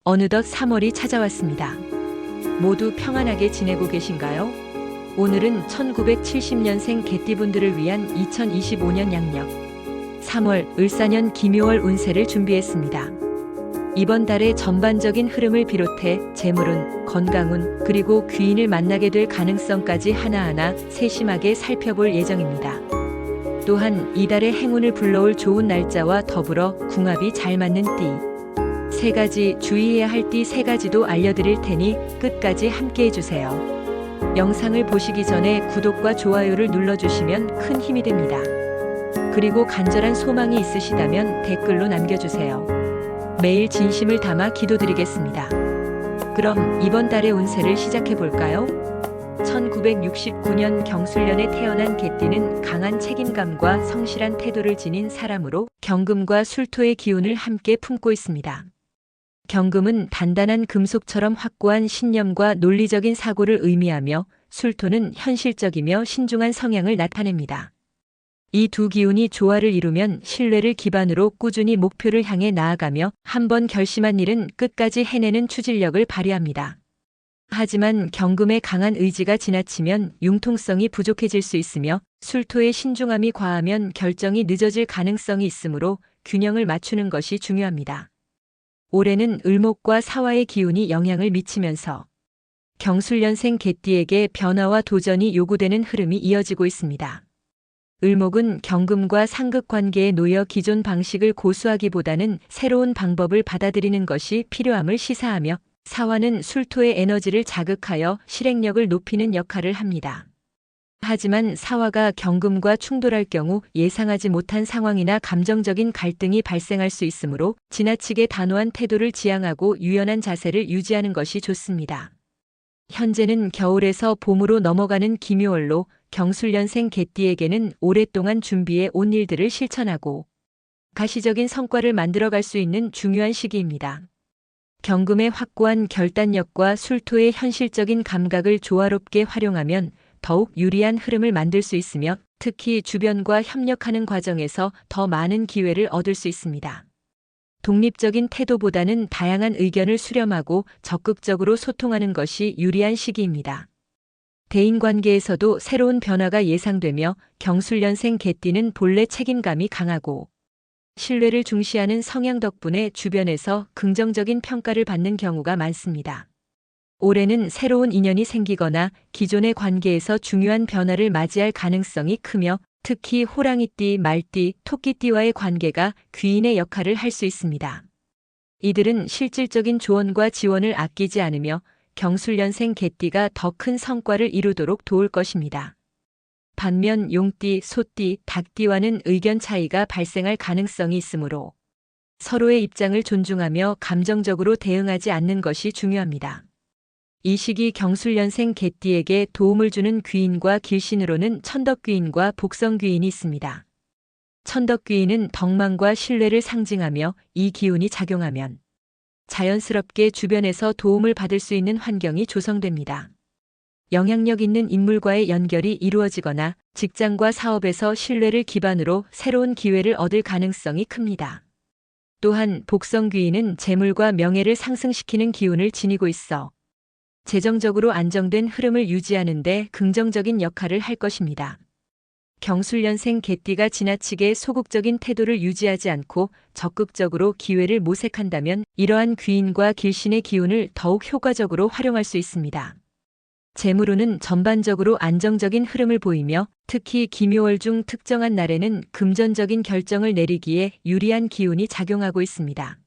어느덧 3월이 찾아왔습니다. 모두 평안하게 지내고 계신가요? 오늘은 1970년생 개띠분들을 위한 2025년 양력 3월 을사년 기묘월 운세를 준비했습니다. 이번 달의 전반적인 흐름을 비롯해 재물운, 건강운, 그리고 귀인을 만나게 될 가능성까지 하나하나 세심하게 살펴볼 예정입니다. 또한 이달의 행운을 불러올 좋은 날짜와 더불어 궁합이 잘 맞는 띠, 3가지 주의해야 할 띠 3가지도 알려드릴 테니 끝까지 함께 해주세요. 영상을 보시기 전에 구독과 좋아요를 눌러주시면 큰 힘이 됩니다. 그리고 간절한 소망이 있으시다면 댓글로 남겨주세요. 매일 진심을 담아 기도드리겠습니다. 그럼 이번 달의 운세를 시작해 볼까요? 1969년 경술년에 태어난 개띠는 강한 책임감과 성실한 태도를 지닌 사람으로 경금과 술토의 기운을 함께 품고 있습니다. 경금은 단단한 금속처럼 확고한 신념과 논리적인 사고를 의미하며 술토는 현실적이며 신중한 성향을 나타냅니다. 이 두 기운이 조화를 이루면 신뢰를 기반으로 꾸준히 목표를 향해 나아가며 한번 결심한 일은 끝까지 해내는 추진력을 발휘합니다. 하지만 경금의 강한 의지가 지나치면 융통성이 부족해질 수 있으며 술토의 신중함이 과하면 결정이 늦어질 가능성이 있으므로 균형을 맞추는 것이 중요합니다. 올해는 을목과 사화의 기운이 영향을 미치면서 경술년생 개띠에게 변화와 도전이 요구되는 흐름이 이어지고 있습니다. 을목은 경금과 상극관계에 놓여 기존 방식을 고수하기보다는 새로운 방법을 받아들이는 것이 필요함을 시사하며 사화는 술토의 에너지를 자극하여 실행력을 높이는 역할을 합니다. 하지만 사화가 경금과 충돌할 경우 예상하지 못한 상황이나 감정적인 갈등이 발생할 수 있으므로 지나치게 단호한 태도를 지향하고 유연한 자세를 유지하는 것이 좋습니다. 현재는 겨울에서 봄으로 넘어가는 기묘월로 경술년생 개띠에게는 오랫동안 준비해 온 일들을 실천하고 가시적인 성과를 만들어갈 수 있는 중요한 시기입니다. 경금의 확고한 결단력과 술토의 현실적인 감각을 조화롭게 활용하면 더욱 유리한 흐름을 만들 수 있으며 특히 주변과 협력하는 과정에서 더 많은 기회를 얻을 수 있습니다. 독립적인 태도보다는 다양한 의견을 수렴하고 적극적으로 소통하는 것이 유리한 시기입니다. 대인관계에서도 새로운 변화가 예상되며 경술년생 개띠는 본래 책임감이 강하고 신뢰를 중시하는 성향 덕분에 주변에서 긍정적인 평가를 받는 경우가 많습니다. 올해는 새로운 인연이 생기거나 기존의 관계에서 중요한 변화를 맞이할 가능성이 크며 특히 호랑이띠, 말띠, 토끼띠와의 관계가 귀인의 역할을 할 수 있습니다. 이들은 실질적인 조언과 지원을 아끼지 않으며 경술년생 개띠가 더 큰 성과를 이루도록 도울 것입니다. 반면 용띠, 소띠, 닭띠와는 의견 차이가 발생할 가능성이 있으므로 서로의 입장을 존중하며 감정적으로 대응하지 않는 것이 중요합니다. 이 시기 경술년생 개띠에게 도움을 주는 귀인과 길신으로는 천덕귀인과 복성귀인이 있습니다. 천덕귀인은 덕망과 신뢰를 상징하며 이 기운이 작용하면 자연스럽게 주변에서 도움을 받을 수 있는 환경이 조성됩니다. 영향력 있는 인물과의 연결이 이루어지거나 직장과 사업에서 신뢰를 기반으로 새로운 기회를 얻을 가능성이 큽니다. 또한 복성귀인은 재물과 명예를 상승시키는 기운을 지니고 있어 재정적으로 안정된 흐름을 유지하는 데 긍정적인 역할을 할 것입니다. 경술년생 개띠가 지나치게 소극적인 태도를 유지하지 않고 적극적으로 기회를 모색한다면 이러한 귀인과 길신의 기운을 더욱 효과적으로 활용할 수 있습니다. 재물운은 전반적으로 안정적인 흐름을 보이며 특히 기묘월 중 특정한 날에는 금전적인 결정을 내리기에 유리한 기운이 작용하고 있습니다.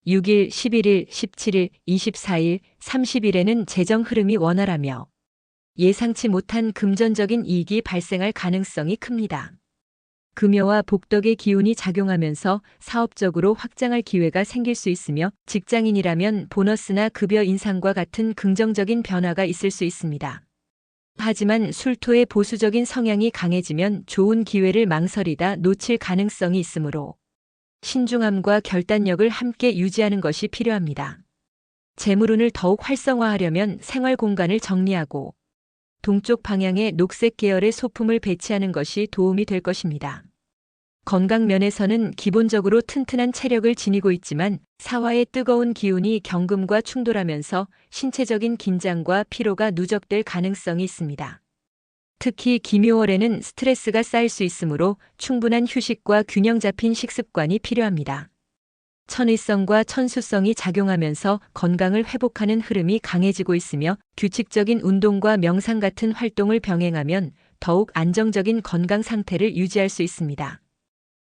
6일, 11일, 17일, 24일, 30일에는 재정 흐름이 원활하며 예상치 못한 금전적인 이익이 발생할 가능성이 큽니다. 금요와 복덕의 기운이 작용하면서 사업적으로 확장할 기회가 생길 수 있으며 직장인이라면 보너스나 급여 인상과 같은 긍정적인 변화가 있을 수 있습니다. 하지만 술토의 보수적인 성향이 강해지면 좋은 기회를 망설이다 놓칠 가능성이 있으므로 신중함과 결단력을 함께 유지하는 것이 필요합니다. 재물운을 더욱 활성화하려면 생활 공간을 정리하고 동쪽 방향에 녹색 계열의 소품을 배치하는 것이 도움이 될 것입니다. 건강 면에서는 기본적으로 튼튼한 체력을 지니고 있지만 사화의 뜨거운 기운이 경금과 충돌하면서 신체적인 긴장과 피로가 누적될 가능성이 있습니다. 특히 기묘월에는 스트레스가 쌓일 수 있으므로 충분한 휴식과 균형 잡힌 식습관이 필요합니다. 천의성과 천수성이 작용하면서 건강을 회복하는 흐름이 강해지고 있으며 규칙적인 운동과 명상 같은 활동을 병행하면 더욱 안정적인 건강 상태를 유지할 수 있습니다.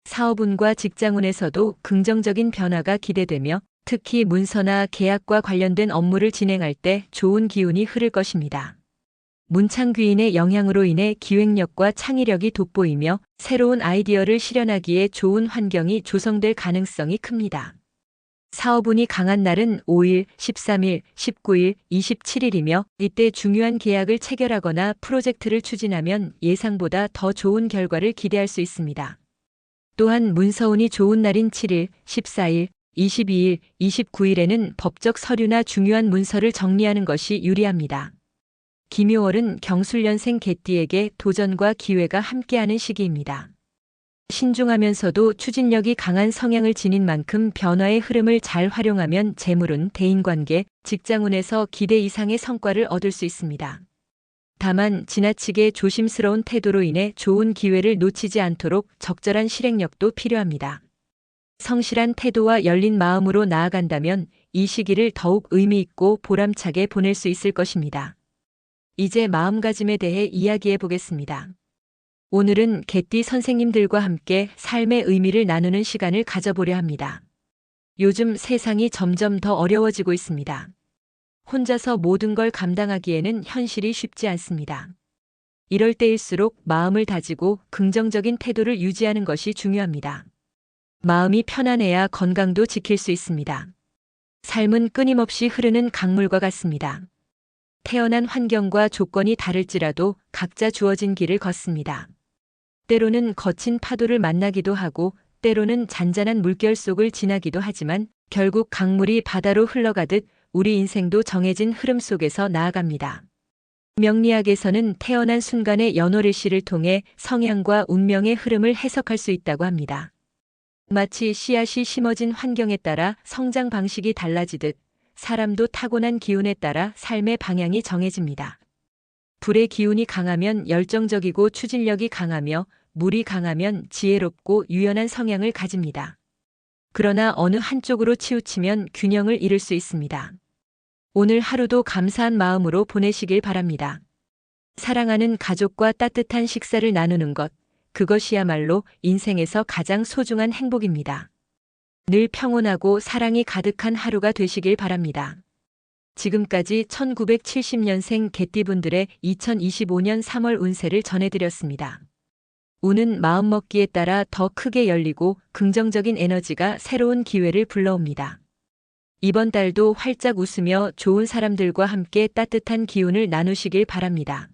사업운과 직장운에서도 긍정적인 변화가 기대되며 특히 문서나 계약과 관련된 업무를 진행할 때 좋은 기운이 흐를 것입니다. 문창귀인의 영향으로 인해 기획력과 창의력이 돋보이며 새로운 아이디어를 실현하기에 좋은 환경이 조성될 가능성이 큽니다. 사업운이 강한 날은 5일, 13일, 19일, 27일이며 이때 중요한 계약을 체결하거나 프로젝트를 추진하면 예상보다 더 좋은 결과를 기대할 수 있습니다. 또한 문서운이 좋은 날인 7일, 14일, 22일, 29일에는 법적 서류나 중요한 문서를 정리하는 것이 유리합니다. 기묘월은 경술년생 개띠에게 도전과 기회가 함께하는 시기입니다. 신중하면서도 추진력이 강한 성향을 지닌 만큼 변화의 흐름을 잘 활용하면 재물운, 대인관계, 직장운에서 기대 이상의 성과를 얻을 수 있습니다. 다만 지나치게 조심스러운 태도로 인해 좋은 기회를 놓치지 않도록 적절한 실행력도 필요합니다. 성실한 태도와 열린 마음으로 나아간다면 이 시기를 더욱 의미 있고 보람차게 보낼 수 있을 것입니다. 이제 마음가짐에 대해 이야기해 보겠습니다. 오늘은 개띠 선생님들과 함께 삶의 의미를 나누는 시간을 가져보려 합니다. 요즘 세상이 점점 더 어려워지고 있습니다. 혼자서 모든 걸 감당하기에는 현실이 쉽지 않습니다. 이럴 때일수록 마음을 다지고 긍정적인 태도를 유지하는 것이 중요합니다. 마음이 편안해야 건강도 지킬 수 있습니다. 삶은 끊임없이 흐르는 강물과 같습니다. 태어난 환경과 조건이 다를지라도 각자 주어진 길을 걷습니다. 때로는 거친 파도를 만나기도 하고 때로는 잔잔한 물결 속을 지나기도 하지만 결국 강물이 바다로 흘러가듯 우리 인생도 정해진 흐름 속에서 나아갑니다. 명리학에서는 태어난 순간의 연월일시를 통해 성향과 운명의 흐름을 해석할 수 있다고 합니다. 마치 씨앗이 심어진 환경에 따라 성장 방식이 달라지듯 사람도 타고난 기운에 따라 삶의 방향이 정해집니다. 불의 기운이 강하면 열정적이고 추진력이 강하며 물이 강하면 지혜롭고 유연한 성향을 가집니다. 그러나 어느 한쪽으로 치우치면 균형을 잃을 수 있습니다. 오늘 하루도 감사한 마음으로 보내시길 바랍니다. 사랑하는 가족과 따뜻한 식사를 나누는 것, 그것이야말로 인생에서 가장 소중한 행복입니다. 늘 평온하고 사랑이 가득한 하루가 되시길 바랍니다. 지금까지 1970년생 개띠분들의 2025년 3월 운세를 전해드렸습니다. 운은 마음먹기에 따라 더 크게 열리고 긍정적인 에너지가 새로운 기회를 불러옵니다. 이번 달도 활짝 웃으며 좋은 사람들과 함께 따뜻한 기운을 나누시길 바랍니다.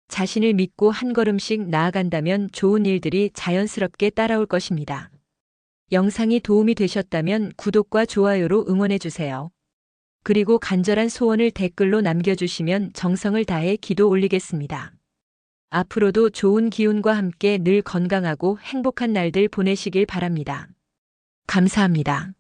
자신을 믿고 한 걸음씩 나아간다면 좋은 일들이 자연스럽게 따라올 것입니다. 영상이 도움이 되셨다면 구독과 좋아요로 응원해주세요. 그리고 간절한 소원을 댓글로 남겨주시면 정성을 다해 기도 올리겠습니다. 앞으로도 좋은 기운과 함께 늘 건강하고 행복한 날들 보내시길 바랍니다. 감사합니다.